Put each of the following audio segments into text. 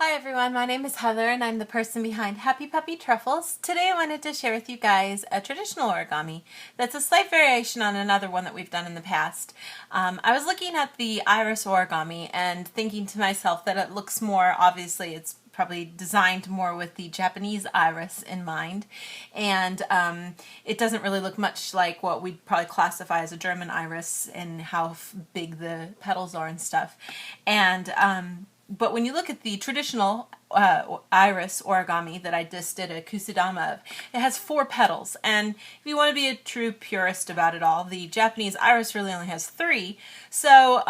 Hi everyone, my name is Heather and I'm the person behind Happy Puppy Truffles. Today I wanted to share with you guys a traditional origami that's a slight variation on another one that we've done in the past. I was looking at the iris origami and thinking to myself that it looks more, obviously it's probably designed more with the Japanese iris in mind, and it doesn't really look much like what we'd probably classify as a German iris and how big the petals are and stuff. And but when you look at the traditional iris origami that I just did a kusudama of, it has 4 petals. And if you want to be a true purist about it all, the Japanese iris really only has 3. So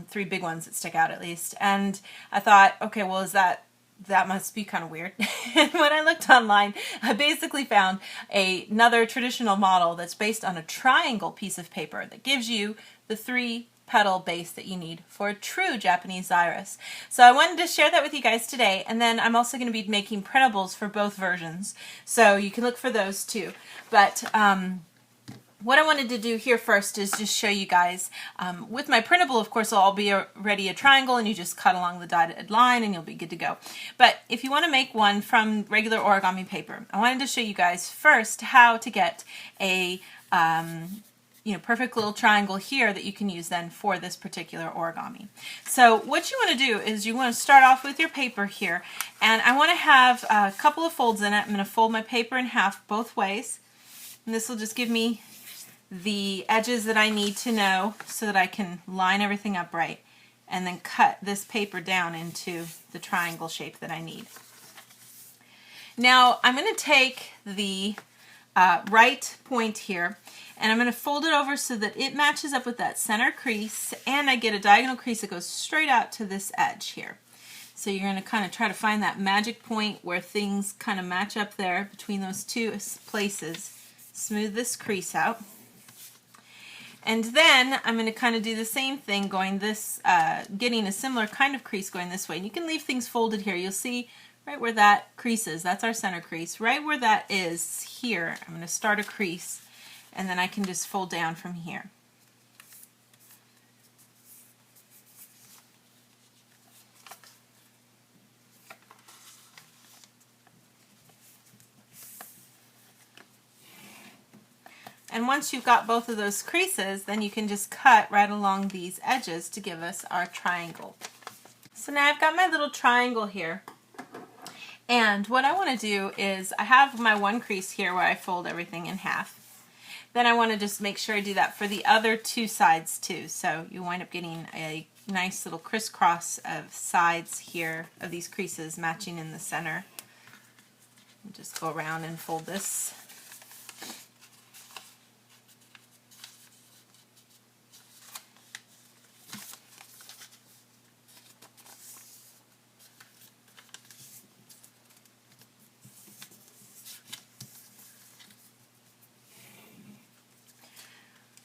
3 big ones that stick out at least. And I thought, okay, well, that must be kind of weird. And when I looked online, I basically found another traditional model that's based on a triangle piece of paper that gives you the 3 petal base that you need for a true Japanese iris. So I wanted to share that with you guys today, and then I'm also going to be making printables for both versions, so you can look for those too. But what I wanted to do here first is just show you guys, with my printable, of course, I'll be already a triangle and you just cut along the dotted line and you'll be good to go. But if you want to make one from regular origami paper, I wanted to show you guys first how to get a perfect little triangle here that you can use then for this particular origami. So what you want to do is you want to start off with your paper here, and I want to have a couple of folds in it. I'm going to fold my paper in half both ways, and this will just give me the edges that I need to know so that I can line everything up right, and then cut this paper down into the triangle shape that I need. Now I'm going to take the right point here, and I'm going to fold it over so that it matches up with that center crease, and I get a diagonal crease that goes straight out to this edge here. So you're going to kind of try to find that magic point where things kind of match up there between those two places. Smooth this crease out. And then I'm going to kind of do the same thing going this, getting a similar kind of crease going this way. And you can leave things folded here. You'll see right where that crease is, that's our center crease. Right where that is here, I'm going to start a crease, and then I can just fold down from here. And once you've got both of those creases, then you can just cut right along these edges to give us our triangle. So now I've got my little triangle here. And what I want to do is, I have my one crease here where I fold everything in half. Then I want to just make sure I do that for the other 2 sides too. So you wind up getting a nice little crisscross of sides here of these creases matching in the center. And just go around and fold this.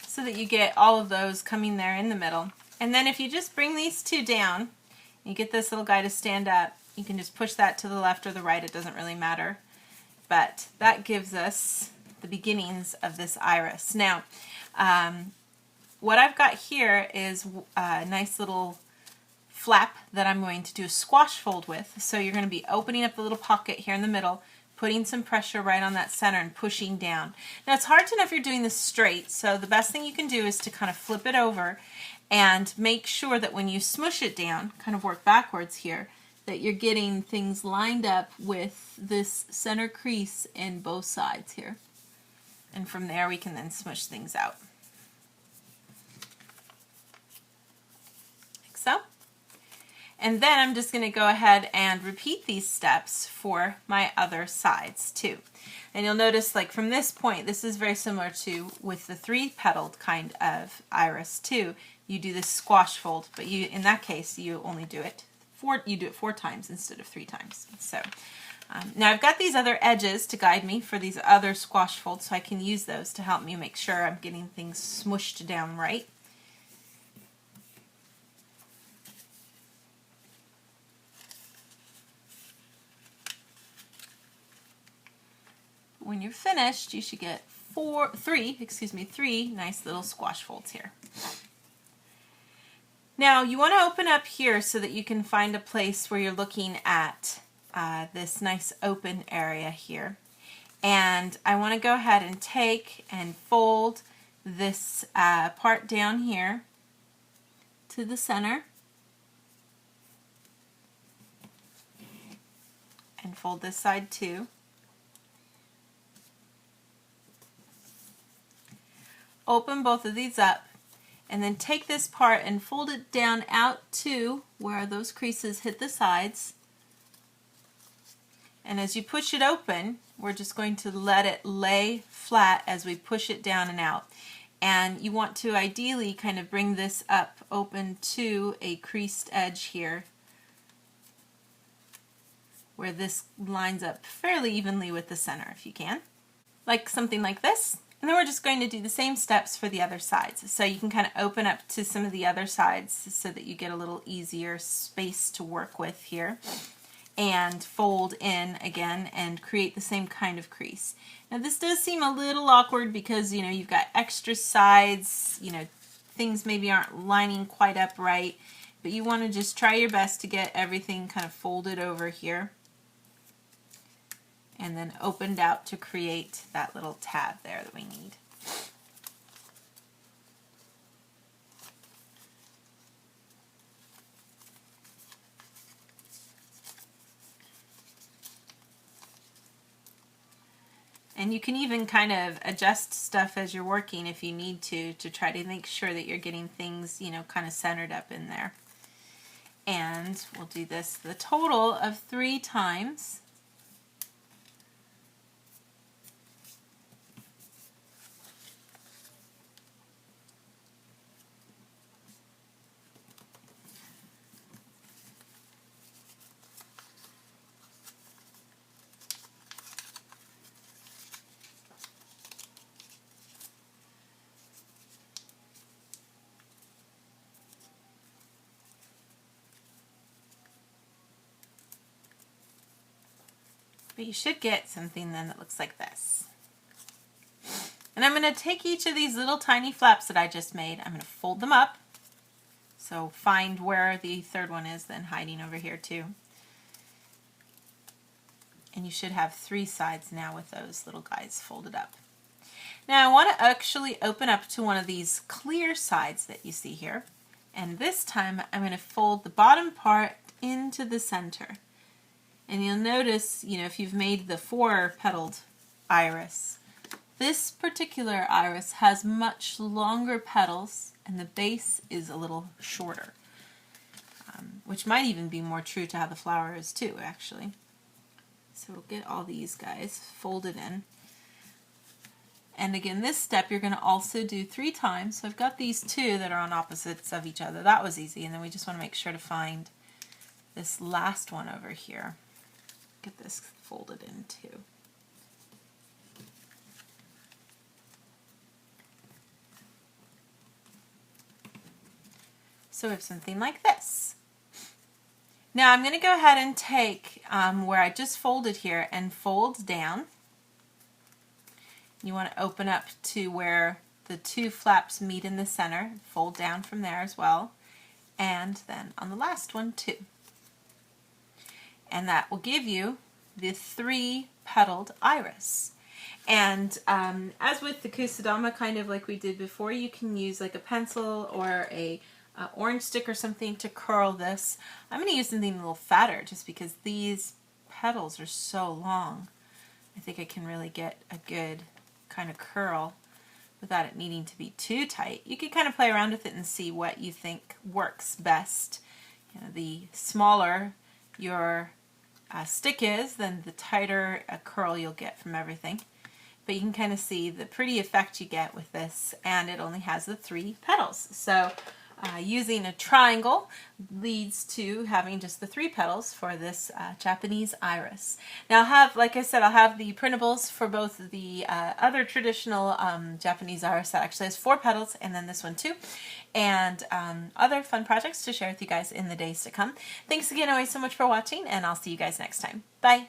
So that you get all of those coming there in the middle. And then if you just bring these 2 down, you get this little guy to stand up, you can just push that to the left or the right, it doesn't really matter. But that gives us the beginnings of this iris. Now, what I've got here is a nice little flap that I'm going to do a squash fold with. So you're going to be opening up the little pocket here in the middle, putting some pressure right on that center and pushing down. Now it's hard to know if you're doing this straight, so the best thing you can do is to kind of flip it over and make sure that when you smush it down, kind of work backwards here, that you're getting things lined up with this center crease in both sides here. And from there we can then smush things out. Like so. And then I'm just going to go ahead and repeat these steps for my other sides too. And you'll notice, like from this point, this is very similar to with the 3-petaled kind of iris too. You do this squash fold, but you, in that case, you only do it 4 times instead of 3 times. So now I've got these other edges to guide me for these other squash folds, so I can use those to help me make sure I'm getting things smushed down right. When you're finished, you should get 3 nice little squash folds here. Now you want to open up here so that you can find a place where you're looking at this nice open area here. And I want to go ahead and take and fold this part down here to the center. And fold this side too. Open both of these up and then take this part and fold it down out to where those creases hit the sides. And as you push it open, we're just going to let it lay flat as we push it down and out. And you want to ideally kind of bring this up open to a creased edge here, where this lines up fairly evenly with the center if you can. Like something like this. And then we're just going to do the same steps for the other sides. So you can kind of open up to some of the other sides so that you get a little easier space to work with here. And fold in again and create the same kind of crease. Now this does seem a little awkward because you've got extra sides, things maybe aren't lining quite up right, but you want to just try your best to get everything kind of folded over here and then opened out to create that little tab there that we need. And you can even kind of adjust stuff as you're working if you need to try to make sure that you're getting things, kind of centered up in there. And we'll do this the total of 3 times. But you should get something then that looks like this. And I'm going to take each of these little tiny flaps that I just made, I'm going to fold them up. So find where the third one is then hiding over here too. And you should have 3 sides now with those little guys folded up. Now I want to actually open up to one of these clear sides that you see here. And this time I'm going to fold the bottom part into the center. And you'll notice, if you've made the 4-petaled iris, this particular iris has much longer petals and the base is a little shorter, which might even be more true to how the flower is too, actually. So we'll get all these guys folded in. And again, this step you're going to also do 3 times. So I've got these 2 that are on opposites of each other. That was easy. And then we just want to make sure to find this last one over here. Get this folded in too. So we have something like this. Now I'm going to go ahead and take where I just folded here and fold down. You want to open up to where the 2 flaps meet in the center, fold down from there as well, and then on the last one too. And that will give you the 3-petaled iris. And as with the Kusudama, kind of like we did before, you can use like a pencil or a orange stick or something to curl this. I'm going to use something a little fatter just because these petals are so long. I think I can really get a good kind of curl without it needing to be too tight. You can kind of play around with it and see what you think works best. The smaller your stick is, then the tighter a curl you'll get from everything. But you can kind of see the pretty effect you get with this, and it only has the 3 petals. So using a triangle leads to having just the 3 petals for this Japanese iris. Now I'll have, like I said, I'll have the printables for both the other traditional Japanese iris that actually has 4 petals, and then this one too, and other fun projects to share with you guys in the days to come. Thanks again always so much for watching, and I'll see you guys next time. Bye!